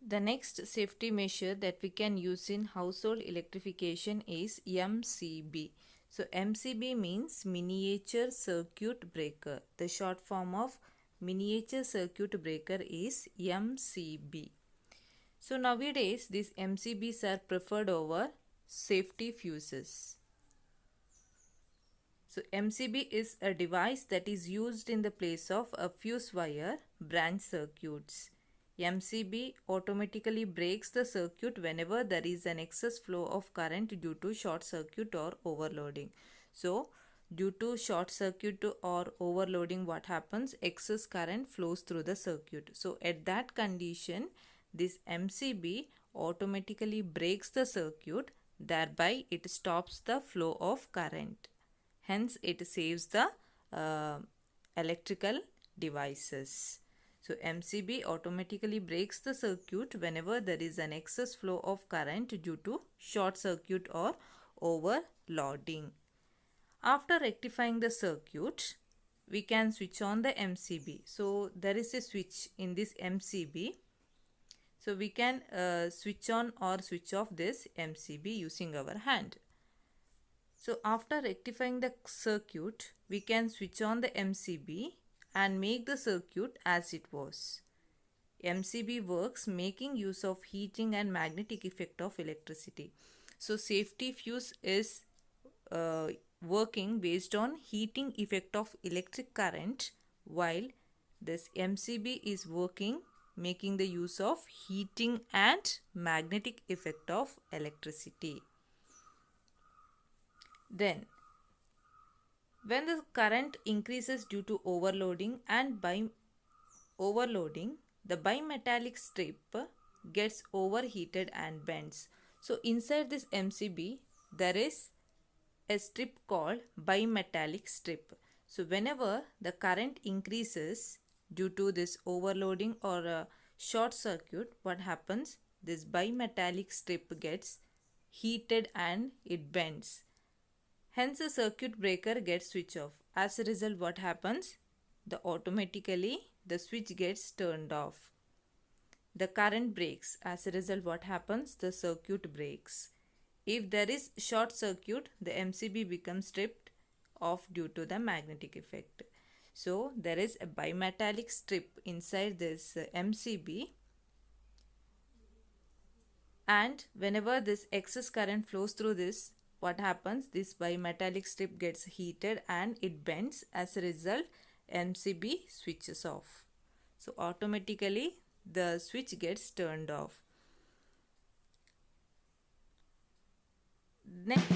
The next safety measure that we can use in household electrification is MCB. So MCB means miniature circuit breaker. The short form of miniature circuit breaker is MCB. So nowadays these MCBs are preferred over safety fuses. So MCB is a device that is used in the place of a fuse wire branch circuits. MCB automatically breaks the circuit whenever there is an excess flow of current due to short circuit or overloading. So due to short circuit or overloading, what happens? Excess current flows through the circuit. So at that condition, this MCB automatically breaks the circuit, thereby it stops the flow of current. Hence, it saves the electrical devices. So, MCB automatically breaks the circuit whenever there is an excess flow of current due to short circuit or overloading. After rectifying the circuit, we can switch on the MCB. So, there is a switch in this MCB. So, we can switch on or switch off this MCB using our hand. So after rectifying the circuit, we can switch on the MCB and make the circuit as it was. MCB works making use of heating and magnetic effect of electricity. So safety fuse is working based on heating effect of electric current, while this MCB is working making the use of heating and magnetic effect of electricity. Then, when the current increases due to overloading and by overloading, the bimetallic strip gets overheated and bends. So, inside this MCB, there is a strip called bimetallic strip. So, whenever the current increases due to this overloading or a short circuit, what happens? This bimetallic strip gets heated and it bends. Hence, the circuit breaker gets switched off. As a result, what happens? Automatically the switch gets turned off. The current breaks. As a result, what happens? The circuit breaks. If there is short circuit, the MCB becomes stripped off due to the magnetic effect. So, there is a bimetallic strip inside this MCB, and whenever this excess current flows through this, what happens? This bimetallic strip gets heated and it bends. As a result, MCB switches off. So automatically the switch gets turned off. Next.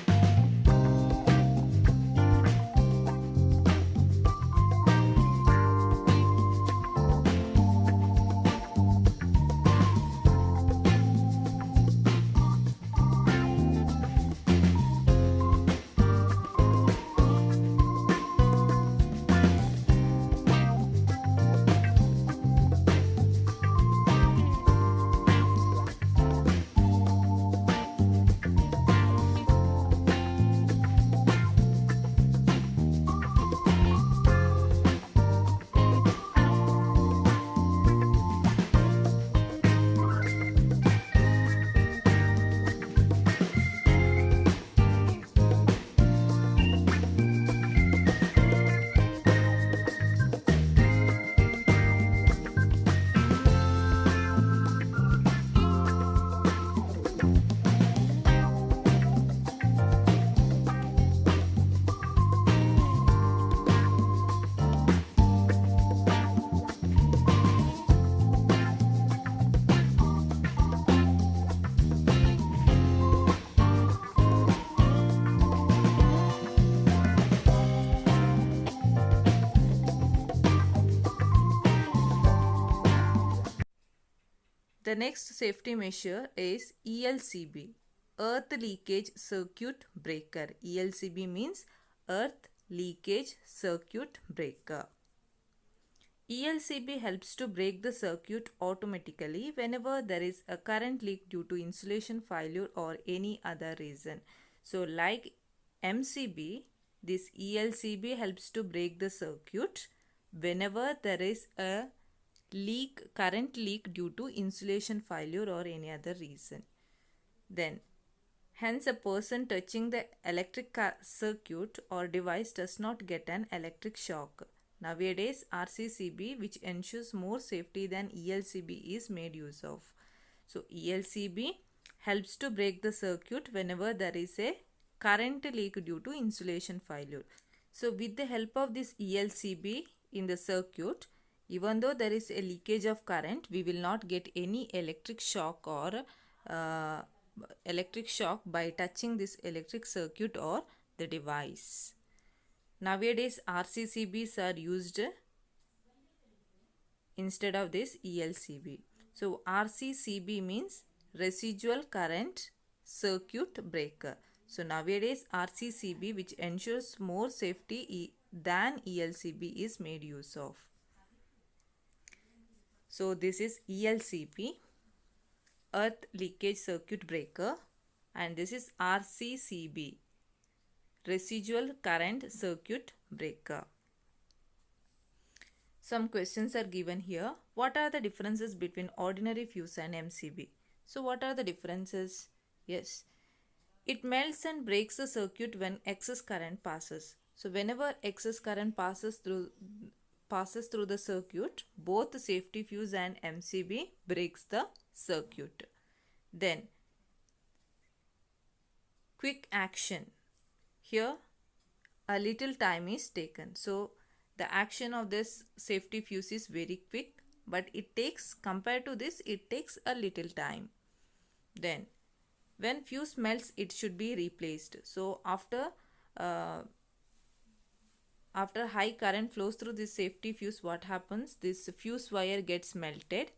The next safety measure is ELCB, Earth Leakage Circuit Breaker. ELCB means Earth Leakage Circuit Breaker. ELCB helps to break the circuit automatically whenever there is a current leak due to insulation failure or any other reason. So like MCB, this ELCB helps to break the circuit whenever there is a current leak due to insulation failure or any other reason. Then, hence a person touching the electric circuit or device does not get an electric shock. Nowadays, RCCB, which ensures more safety than ELCB, is made use of. So, ELCB helps to break the circuit whenever there is a current leak due to insulation failure. So, with the help of this ELCB in the circuit, even though there is a leakage of current, we will not get any electric shock or by touching this electric circuit or the device. Nowadays, RCCBs are used instead of this ELCB. So, RCCB means residual current circuit breaker. So, nowadays RCCB, which ensures more safety than ELCB, is made use of. So, this is ELCB, earth leakage circuit breaker, and this is RCCB, residual current circuit breaker. Some questions are given here. What are the differences between ordinary fuse and MCB? So what are the differences? Yes, it melts and breaks the circuit when excess current passes. So whenever excess current passes through the circuit, both the safety fuse and MCB breaks the circuit. Then quick action. Here a little time is taken. So the action of this safety fuse is very quick, but it takes, compared to this, it takes a little time. Then when fuse melts, it should be replaced. So after high current flows through this safety fuse, what happens? This fuse wire gets melted.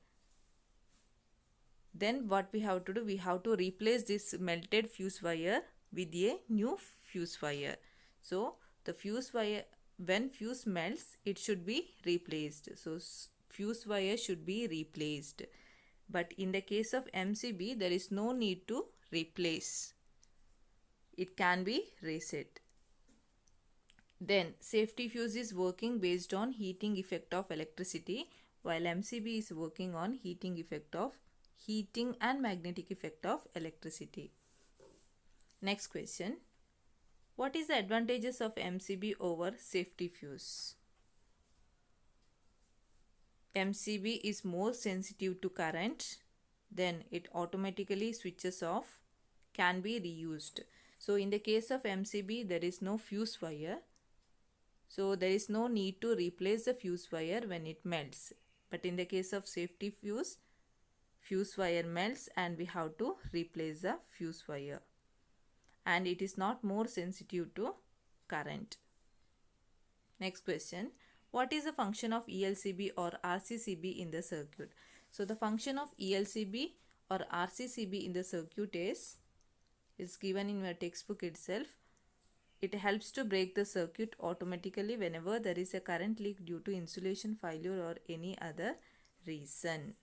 Then what we have to do? We have to replace this melted fuse wire with a new fuse wire. So the fuse wire, when fuse melts, it should be replaced. So fuse wire should be replaced. But in the case of MCB, there is no need to replace. It can be reset. Then safety fuse is working based on heating effect of electricity, while MCB is working on heating and magnetic effect of electricity. Next question. What is the advantages of MCB over safety fuse? MCB is more sensitive to current, then it automatically switches off, can be reused. So in the case of MCB, there is no fuse wire. So there is no need to replace the fuse wire when it melts. But in the case of safety fuse, fuse wire melts and we have to replace the fuse wire. And it is not more sensitive to current. Next question. What is the function of ELCB or RCCB in the circuit? So the function of ELCB or RCCB in the circuit is given in your textbook itself. It helps to break the circuit automatically whenever there is a current leak due to insulation failure or any other reason.